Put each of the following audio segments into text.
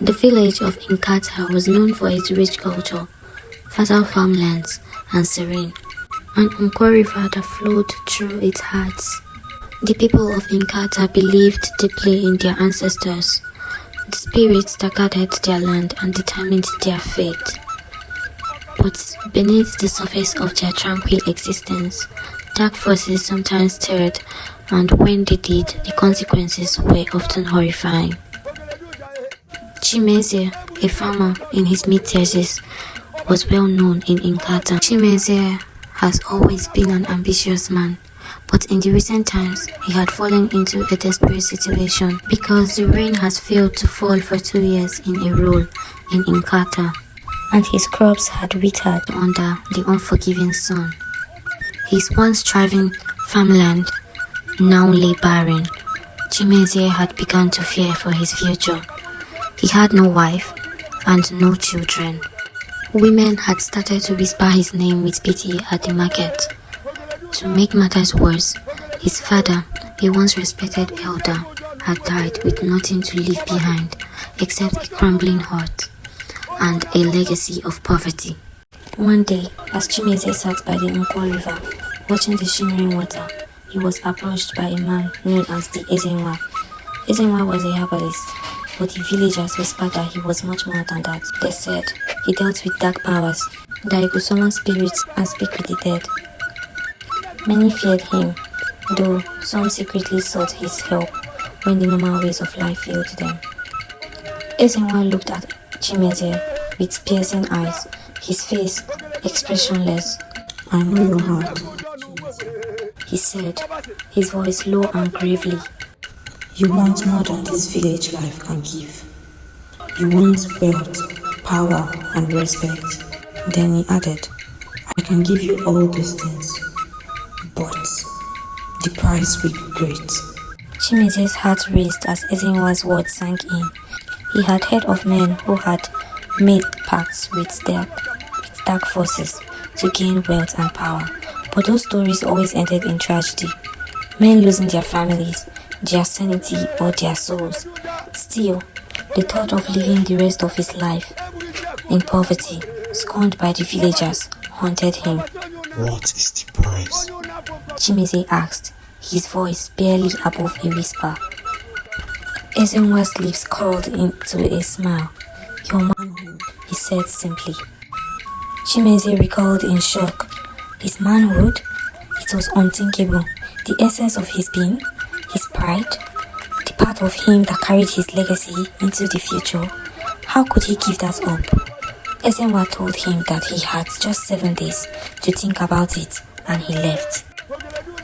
The village of Nkata was known for its rich culture, fertile farmlands, and serene, an Nkwa river that flowed through its heart. The people of Nkata believed deeply in their ancestors, the spirits that guarded their land and determined their fate. But beneath the surface of their tranquil existence, dark forces sometimes stirred, and when they did, the consequences were often horrifying. Chimezie, a farmer in his mid-30s, was well known in Nkata. Chimezie has always been an ambitious man, but in the recent times, he had fallen into a desperate situation because the rain has failed to fall for 2 years in a row in Nkata, and his crops had withered under the unforgiving sun. His once thriving farmland now lay barren. Chimezie had begun to fear for his future. He had no wife and no children. Women had started to whisper his name with pity at the market. To make matters worse, his father, a once respected elder, had died with nothing to leave behind except a crumbling heart and a legacy of poverty. One day, as Chimezie sat by the Nkwa River, watching the shimmering water, he was approached by a man known as the Ezenwa. Ezenwa was a herbalist, but the villagers whispered that he was much more than that. They said he dealt with dark powers, that he could summon spirits and speak with the dead. Many feared him, though some secretly sought his help when the normal ways of life failed them. Ezenwa looked at Chimezie with piercing eyes, his face expressionless. "I know your heart," he said, his voice low and gravely. "You want more than this village life can give. You want wealth, power, and respect." Then he added, "I can give you all these things, but the price will be great." Chimezie's heart raced as Ezenwa's words sank in. He had heard of men who had made pacts with dark forces to gain wealth and power, but those stories always ended in tragedy. Men losing their families, their sanity, or their souls. Still, the thought of living the rest of his life in poverty, scorned by the villagers, haunted him. "What is the price?" Chimezie asked, his voice barely above a whisper. Ezenwa's lips curled into a smile. "Your manhood," he said simply. Chimezie recalled in shock. His manhood? It was unthinkable. The essence of his being, his pride, the part of him that carried his legacy into the future. How could he give that up? Ezenwa told him that he had just 7 days to think about it, and he left.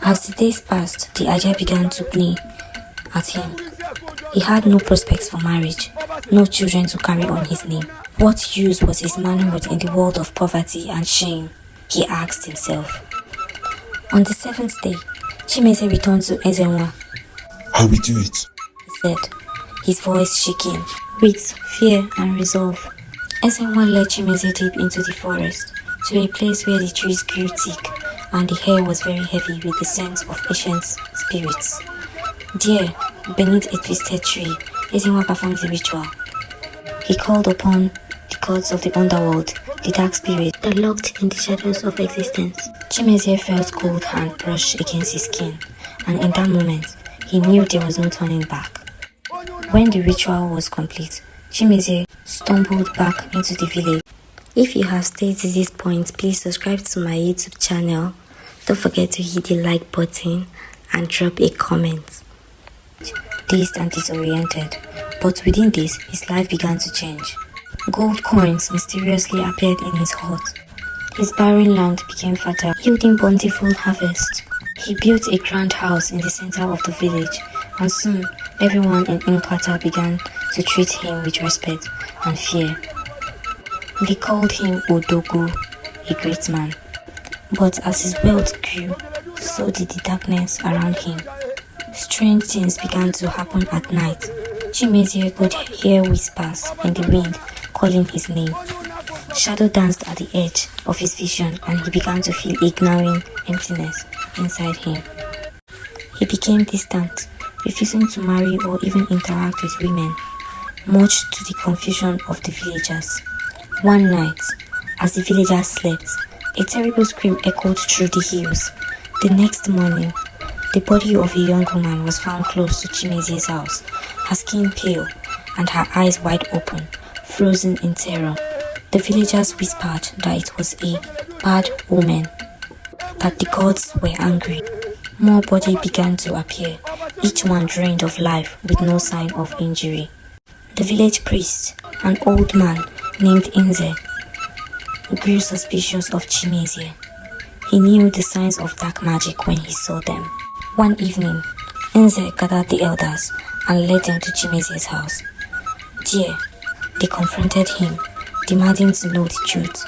As the days passed, the idea began to gnaw at him. He had no prospects for marriage, no children to carry on his name. What use was his manhood in the world of poverty and shame? He asked himself. On the 7th day, Chimezie returned to Ezenwa. "I will do it," he said, his voice shaking with fear and resolve. Ezenwa led Chimezie deep into the forest, to a place where the trees grew thick and the air was very heavy with the scent of ancient spirits. There, beneath a twisted tree, Ezenwa performed the ritual. He called upon the gods of the underworld, the dark spirit that lurked in the shadows of existence. Chimezie felt cold hand brush against his skin, and in that moment, he knew there was no turning back. When the ritual was complete, Chimezie stumbled back into the village. If you have stayed to this point, please subscribe to my YouTube channel. Don't forget to hit the like button and drop a comment. Dazed and disoriented, but within this, his life began to change. Gold coins mysteriously appeared in his hut. His barren land became fertile, yielding bountiful harvest. He built a grand house in the center of the village, and soon everyone in Nkata began to treat him with respect and fear. They called him Odogo, a great man. But as his wealth grew, so did the darkness around him. Strange things began to happen at night. Chimezie could hear whispers in the wind calling his name. Shadow danced at the edge of his vision, and he began to feel a gnawing emptiness inside him. He became distant, refusing to marry or even interact with women. much to the confusion of the villagers. One night, as the villagers slept, a terrible scream echoed through the hills. The next morning, the body of a young woman was found close to Chimezie's house, her skin pale and her eyes wide open, frozen in terror. The villagers whispered that it was a bad omen, that the gods were angry. More bodies began to appear, each one drained of life with no sign of injury. The village priest, an old man named Nze, grew suspicious of Chimezie. He knew the signs of dark magic when he saw them. One evening, Nze gathered the elders and led them to Chimezie's house. There, they confronted him, demanding to know the truth.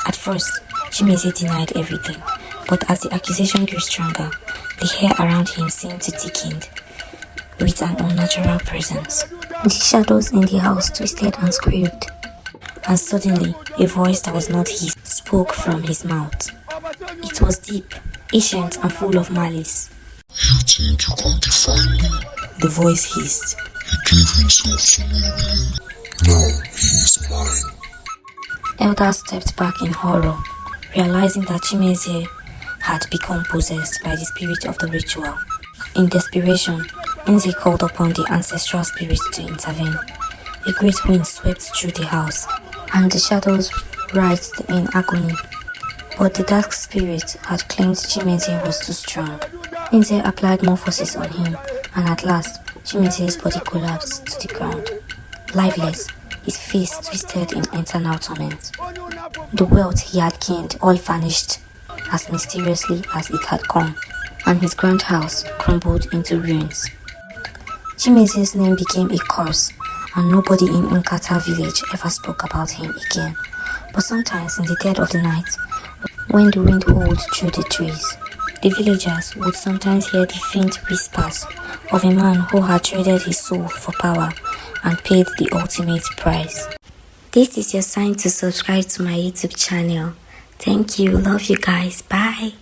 At first, Chimezie denied everything, but as the accusation grew stronger, the hair around him seemed to thicken with an unnatural presence. The shadows in the house twisted and squealed, and suddenly a voice that was not his spoke from his mouth. It was deep, ancient, and full of malice. You think you can define me? The voice hissed. He gave himself to me willingly. Now he is mine. Elders stepped back in horror, realizing that Chimezie had become possessed by the spirit of the ritual. In desperation, Nze called upon the ancestral spirits to intervene. A great wind swept through the house, and the shadows writhed in agony. But the dark spirit had claimed Chimezie was too strong. Nze applied more forces on him, and at last, Chimezie's body collapsed to the ground. Lifeless, his face twisted in eternal torment. The wealth he had gained all vanished as mysteriously as it had come, and his grand house crumbled into ruins. Chimezie's name became a curse, and nobody in Nkata village ever spoke about him again. But sometimes in the dead of the night, when the wind howled through the trees, the villagers would sometimes hear the faint whispers of a man who had traded his soul for power and paid the ultimate price. This is your sign to subscribe to my YouTube channel. Thank you. Love you guys. Bye.